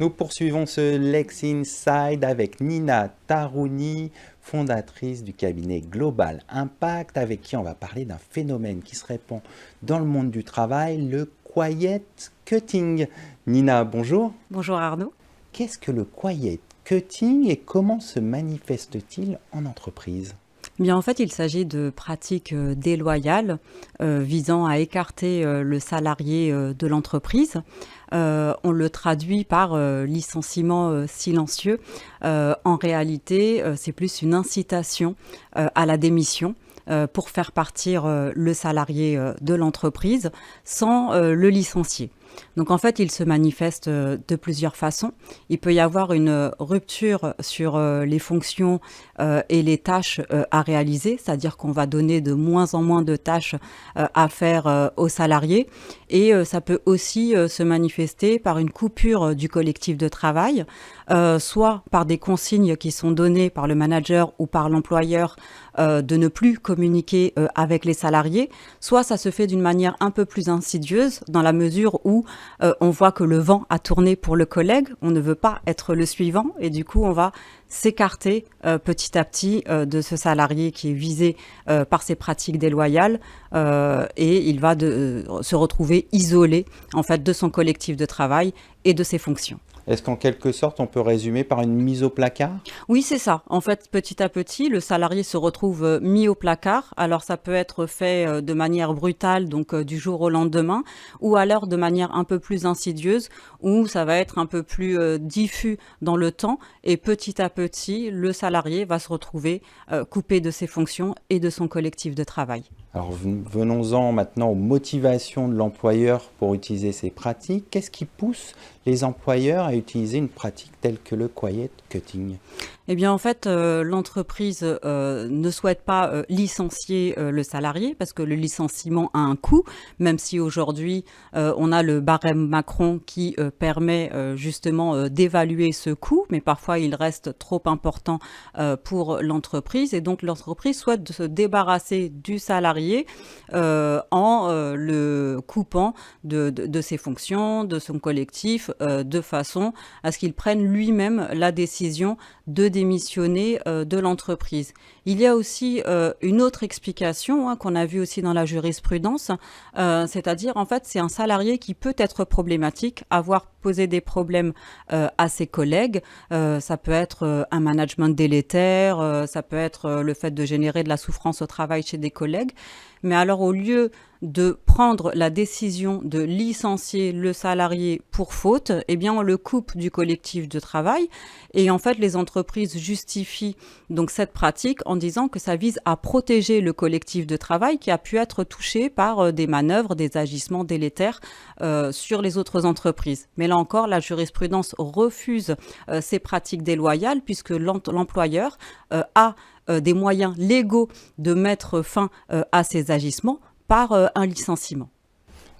Nous poursuivons ce Lex Inside avec Nina Tarouni, fondatrice du cabinet Global Impact, avec qui on va parler d'un phénomène qui se répand dans le monde du travail, le quiet cutting. Nina, bonjour. Bonjour Arnaud. Qu'est-ce que le quiet cutting et comment se manifeste-t-il en entreprise ? Bien, en fait, il s'agit de pratiques déloyales visant à écarter le salarié de l'entreprise. On le traduit par licenciement silencieux. En réalité, c'est plus une incitation à la démission pour faire partir le salarié de l'entreprise sans le licencier. Donc en fait, il se manifeste de plusieurs façons. Il peut y avoir une rupture sur les fonctions et les tâches à réaliser, c'est-à-dire qu'on va donner de moins en moins de tâches à faire aux salariés. Et ça peut aussi se manifester par une coupure du collectif de travail, soit par des consignes qui sont données par le manager ou par l'employeur de ne plus communiquer avec les salariés, soit ça se fait d'une manière un peu plus insidieuse dans la mesure où on voit que le vent a tourné pour le collègue, on ne veut pas être le suivant et du coup on va s'écarter petit à petit de ce salarié qui est visé par ces pratiques déloyales et il va se retrouver isolé en fait de son collectif de travail et de ses fonctions. Est-ce qu'en quelque sorte, on peut résumer par une mise au placard ? Oui, c'est ça. En fait, petit à petit, le salarié se retrouve mis au placard. Alors, ça peut être fait de manière brutale, donc du jour au lendemain, ou alors de manière un peu plus insidieuse, où ça va être un peu plus diffus dans le temps. Et petit à petit, le salarié va se retrouver coupé de ses fonctions et de son collectif de travail. Alors venons-en maintenant aux motivations de l'employeur pour utiliser ces pratiques. Qu'est-ce qui pousse les employeurs à utiliser une pratique telle que le quiet cutting ? Eh bien, en fait, l'entreprise ne souhaite pas licencier le salarié parce que le licenciement a un coût, même si aujourd'hui, on a le barème Macron qui permet justement d'évaluer ce coût, mais parfois il reste trop important pour l'entreprise. Et donc, l'entreprise souhaite se débarrasser du salarié en le coupant de ses fonctions, de son collectif, de façon à ce qu'il prenne lui-même la décision de démissionner de l'entreprise. Il y a aussi une autre explication qu'on a vue aussi dans la jurisprudence, c'est-à-dire en fait c'est un salarié qui peut être problématique, avoir posé des problèmes à ses collègues, ça peut être un management délétère, ça peut être le fait de générer de la souffrance au travail chez des collègues, mais alors au lieu de prendre la décision de licencier le salarié pour faute, eh bien on le coupe du collectif de travail et en fait les entreprises justifient donc cette pratique en disant que ça vise à protéger le collectif de travail qui a pu être touché par des manœuvres, des agissements délétères sur les autres entreprises. Mais là encore, la jurisprudence refuse ces pratiques déloyales puisque l'employeur a des moyens légaux de mettre fin à ces agissements par un licenciement.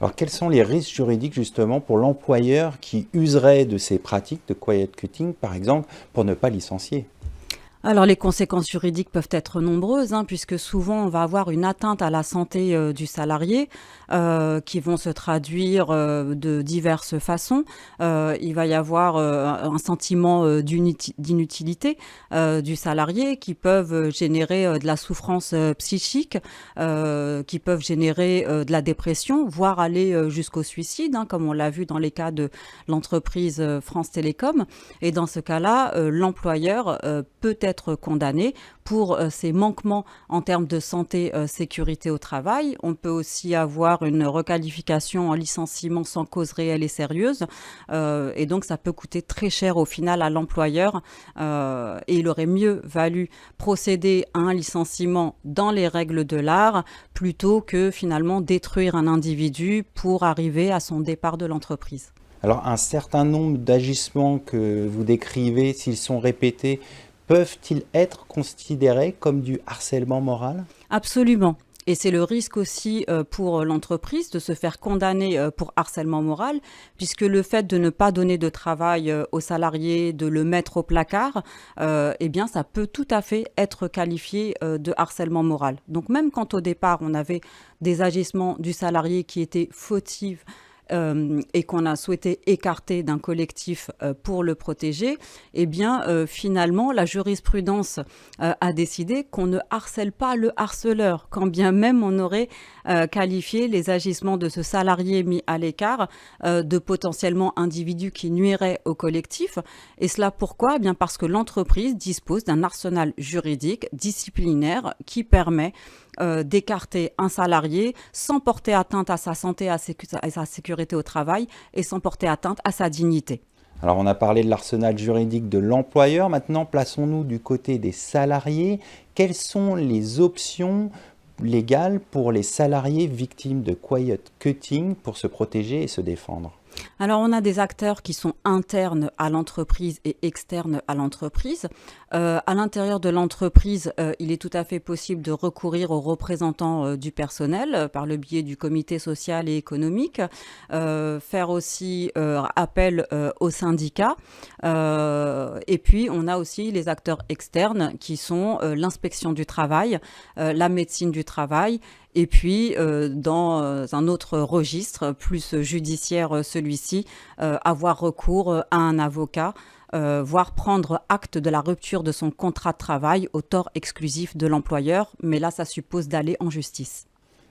Alors quels sont les risques juridiques justement pour l'employeur qui userait de ces pratiques de quiet cutting, par exemple, pour ne pas licencier ? Alors les conséquences juridiques peuvent être nombreuses, puisque souvent on va avoir une atteinte à la santé du salarié qui vont se traduire de diverses façons. Il va y avoir un sentiment d'inutilité du salarié qui peuvent générer de la souffrance psychique, qui peuvent générer de la dépression, voire aller jusqu'au suicide, comme on l'a vu dans les cas de l'entreprise France Télécom. Et dans ce cas-là, l'employeur peut être condamné pour ces manquements en termes de santé, sécurité au travail. On peut aussi avoir une requalification en licenciement sans cause réelle et sérieuse. Et donc, ça peut coûter très cher au final à l'employeur. Et il aurait mieux valu procéder à un licenciement dans les règles de l'art plutôt que finalement détruire un individu pour arriver à son départ de l'entreprise. Alors un certain nombre d'agissements que vous décrivez, s'ils sont répétés, peuvent-ils être considérés comme du harcèlement moral ? Absolument. Et c'est le risque aussi pour l'entreprise de se faire condamner pour harcèlement moral, puisque le fait de ne pas donner de travail aux salariés, de le mettre au placard, eh bien, ça peut tout à fait être qualifié de harcèlement moral. Donc même quand au départ, on avait des agissements du salarié qui étaient fautifs et qu'on a souhaité écarter d'un collectif pour le protéger, eh bien, finalement, la jurisprudence a décidé qu'on ne harcèle pas le harceleur, quand bien même on aurait qualifié les agissements de ce salarié mis à l'écart de potentiellement individus qui nuiraient au collectif. Et cela pourquoi? Eh bien parce que l'entreprise dispose d'un arsenal juridique, disciplinaire, qui permet d'écarter un salarié sans porter atteinte à sa santé, à sa sécurité au travail et sans porter atteinte à sa dignité. Alors on a parlé de l'arsenal juridique de l'employeur, maintenant plaçons-nous du côté des salariés. Quelles sont les options légales pour les salariés victimes de quiet quitting pour se protéger et se défendre? Alors, on a des acteurs qui sont internes à l'entreprise et externes à l'entreprise. À l'intérieur de l'entreprise, il est tout à fait possible de recourir aux représentants du personnel par le biais du comité social et économique, faire aussi appel aux syndicats. Et puis, on a aussi les acteurs externes qui sont l'inspection du travail, la médecine du travail. Et puis, dans un autre registre, plus judiciaire celui-ci, avoir recours à un avocat, voire prendre acte de la rupture de son contrat de travail au tort exclusif de l'employeur. Mais là, ça suppose d'aller en justice.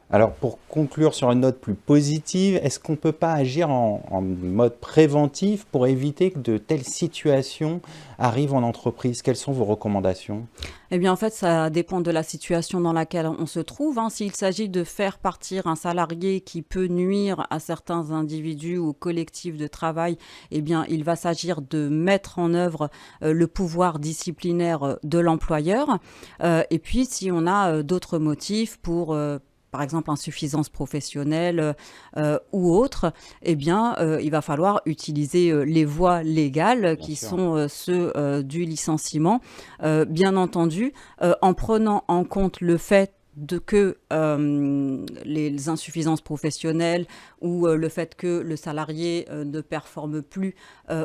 Alors pour conclure sur une note plus positive, est-ce qu'on ne peut pas agir en mode préventif pour éviter que de telles situations arrivent en entreprise? Quelles sont vos recommandations? Eh bien, en fait, ça dépend de la situation dans laquelle on se trouve. S'il s'agit de faire partir un salarié qui peut nuire à certains individus ou collectifs de travail, eh bien, il va s'agir de mettre en œuvre le pouvoir disciplinaire de l'employeur. Et puis, si on a d'autres motifs pour par exemple insuffisance professionnelle ou autre, eh bien, il va falloir utiliser les voies légales qui sont ceux du licenciement, bien entendu, en prenant en compte le fait que les insuffisances professionnelles ou le fait que le salarié ne performe plus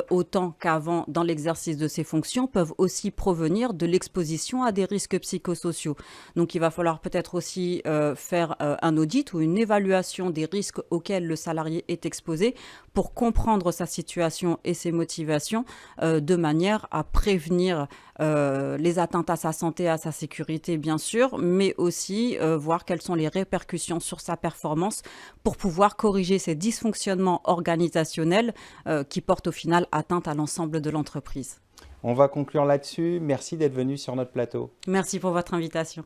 autant qu'avant dans l'exercice de ses fonctions peuvent aussi provenir de l'exposition à des risques psychosociaux. Donc il va falloir peut-être aussi faire un audit ou une évaluation des risques auxquels le salarié est exposé pour comprendre sa situation et ses motivations de manière à prévenir les atteintes à sa santé, à sa sécurité bien sûr, mais aussi voir quelles sont les répercussions sur sa performance pour pouvoir corriger ces dysfonctionnements organisationnels qui portent au final atteinte à l'ensemble de l'entreprise. On va conclure là-dessus. Merci d'être venu sur notre plateau. Merci pour votre invitation.